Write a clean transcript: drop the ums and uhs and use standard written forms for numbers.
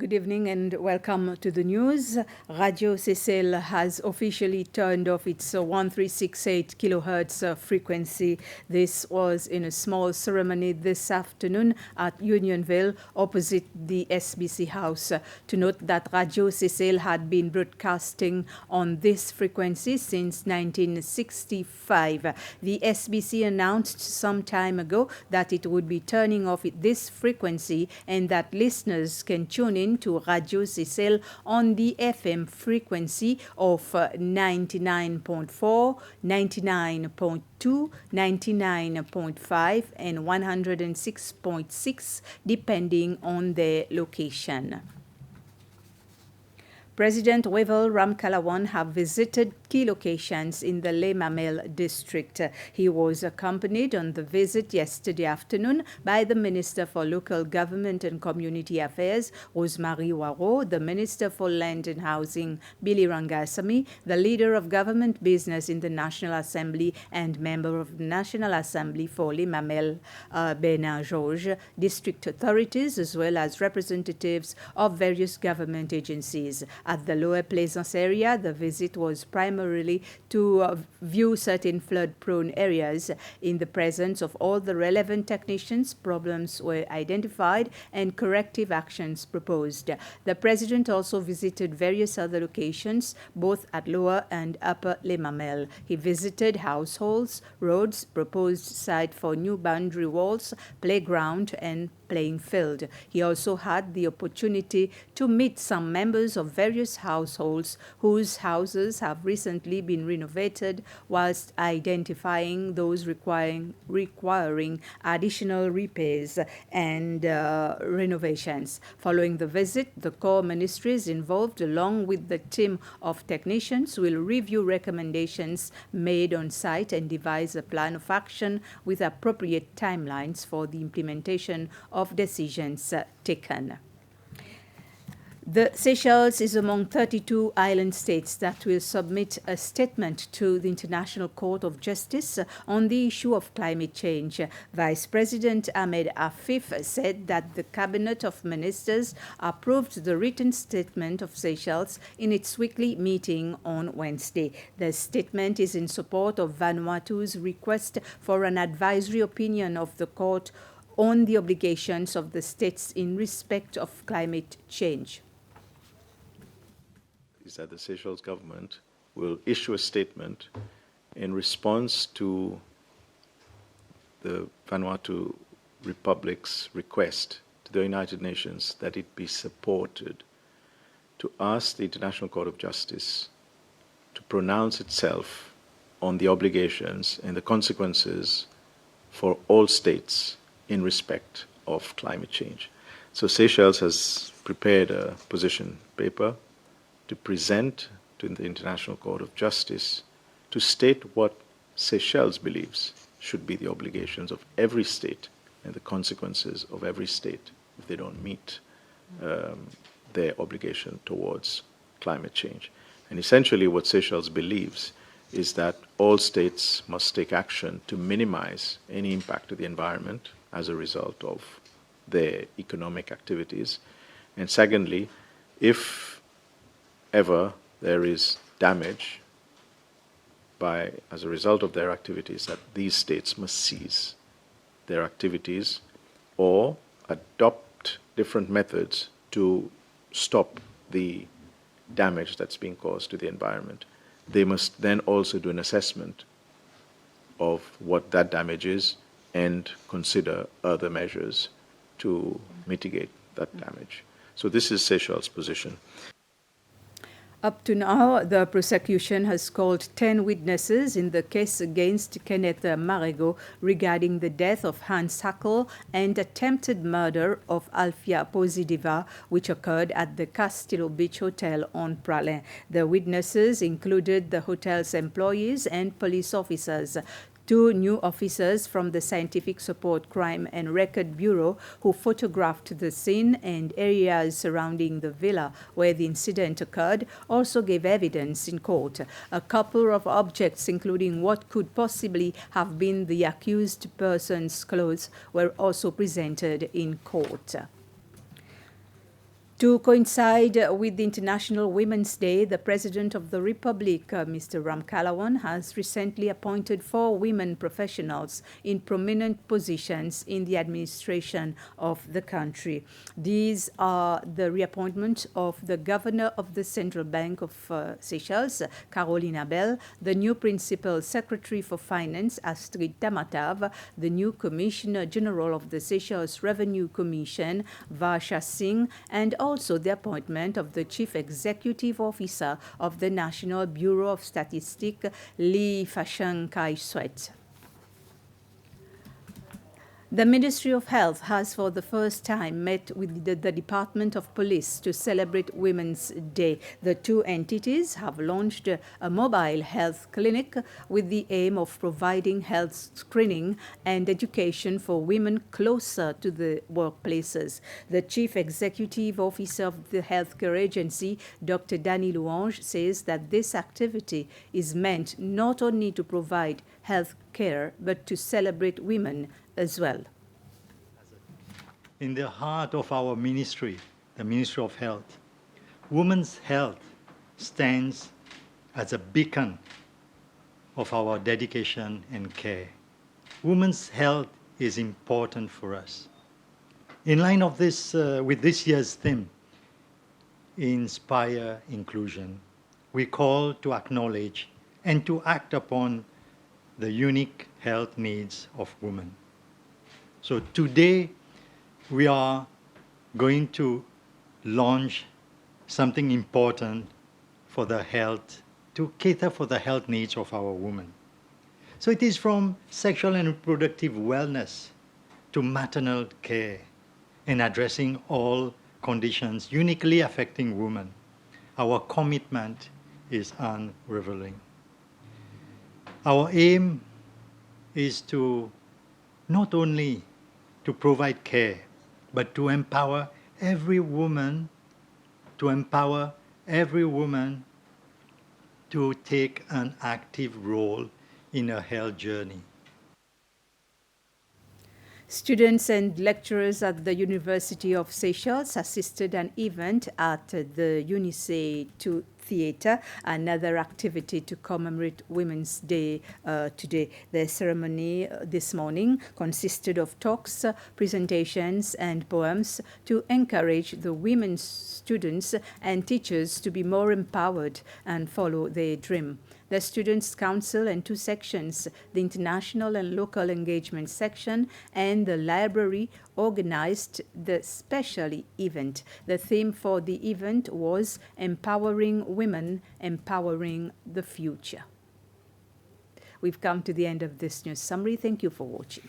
Good evening and welcome to the news. Radio Seychelles has officially turned off its 1368 kilohertz frequency. This was in a small ceremony this afternoon at Unionville opposite the SBC House. To note that Radio Seychelles had been broadcasting on this frequency since 1965. The SBC announced some time ago that it would be turning off this frequency and that listeners can tune in to Radio Seychelles on the FM frequency of 99.4, 99.2, 99.5, and 106.6, depending on their location. President Wavel Ramkalawan have visited key locations in the Les Mamelles district. He was accompanied on the visit yesterday afternoon by the Minister for Local Government and Community Affairs, Rosemary Waro, the Minister for Land and Housing, Billy Rangasamy, the Leader of Government Business in the National Assembly and Member of the National Assembly for Les Mamelles, Bernard Georges, district authorities, as well as representatives of various government agencies. At the Lower Plaisance area, the visit was primarily to view certain flood-prone areas. In the presence of all the relevant technicians, problems were identified and corrective actions proposed. The President also visited various other locations, both at Lower and Upper Les Mamelles. He visited households, roads, proposed site for new boundary walls, playground, and playing field. He also had the opportunity to meet some members of various households whose houses have recently been renovated, whilst identifying those requiring additional repairs and renovations. Following the visit, the core ministries involved, along with the team of technicians, will review recommendations made on site and devise a plan of action with appropriate timelines for the implementation of decisions taken. The Seychelles is among 32 island states that will submit a statement to the International Court of Justice on the issue of climate change. Vice President Ahmed Afif said that the Cabinet of Ministers approved the written statement of Seychelles in its weekly meeting on Wednesday. The statement is in support of Vanuatu's request for an advisory opinion of the court on the obligations of the states in respect of climate change. Is that the Seychelles government will issue a statement in response to the Vanuatu Republic's request to the United Nations that it be supported to ask the International Court of Justice to pronounce itself on the obligations and the consequences for all states in respect of climate change. So Seychelles has prepared a position paper to present to the International Court of Justice to state what Seychelles believes should be the obligations of every state and the consequences of every state if they don't meet their obligation towards climate change. And essentially what Seychelles believes is that all states must take action to minimize any impact to the environment as a result of their economic activities. And secondly, if ever there is damage as a result of their activities, that these states must cease their activities or adopt different methods to stop the damage that's being caused to the environment. They must then also do an assessment of what that damage is and consider other measures to mitigate that damage. So this is Seychelles' position. Up to now, the prosecution has called 10 witnesses in the case against Kenneth Marego regarding the death of Hans Hackl and attempted murder of Alfia Posidiva, which occurred at the Castillo Beach Hotel on Praslin. The witnesses included the hotel's employees and police officers. 2 new officers from the Scientific Support Crime and Record Bureau who photographed the scene and areas surrounding the villa where the incident occurred also gave evidence in court. A couple of objects, including what could possibly have been the accused person's clothes, were also presented in court. To coincide with the International Women's Day, the President of the Republic, Mr. Ramkalawan, has recently appointed 4 women professionals in prominent positions in the administration of the country. These are the reappointment of the Governor of the Central Bank of Seychelles, Caroline Abel, the new Principal Secretary for Finance, Astrid Tamatav, the new Commissioner General of the Seychelles Revenue Commission, Varsha Singh, and also the appointment of the Chief Executive Officer of the National Bureau of Statistics, Lee Fasheng Kai Swet. The Ministry of Health has for the first time met with the Department of Police to celebrate Women's Day. The 2 entities have launched a mobile health clinic with the aim of providing health screening and education for women closer to the workplaces. The Chief Executive Officer of the Healthcare Agency, Dr. Danny Louange, says that this activity is meant not only to provide health care but to celebrate women as well. In the heart of our ministry, the Ministry of Health, women's health stands as a beacon of our dedication and care. Women's health is important for us. In line of this, with this year's theme, Inspire Inclusion, we call to acknowledge and to act upon the unique health needs of women. So today, we are going to launch something important for the health, to cater for the health needs of our women. So it is from sexual and reproductive wellness to maternal care and addressing all conditions uniquely affecting women. Our commitment is unwavering. Our aim is to not only to provide care, but to empower every woman, to take an active role in her health journey. Students and lecturers at the University of Seychelles assisted an event at the UNICE 2 Theatre, another activity to commemorate Women's Day today. The ceremony this morning consisted of talks, presentations, and poems to encourage the women students and teachers to be more empowered and follow their dream. The Students' Council and 2 sections, the International and Local Engagement section, and the library organized the special event. The theme for the event was Empowering Women, Empowering the Future. We've come to the end of this news summary. Thank you for watching.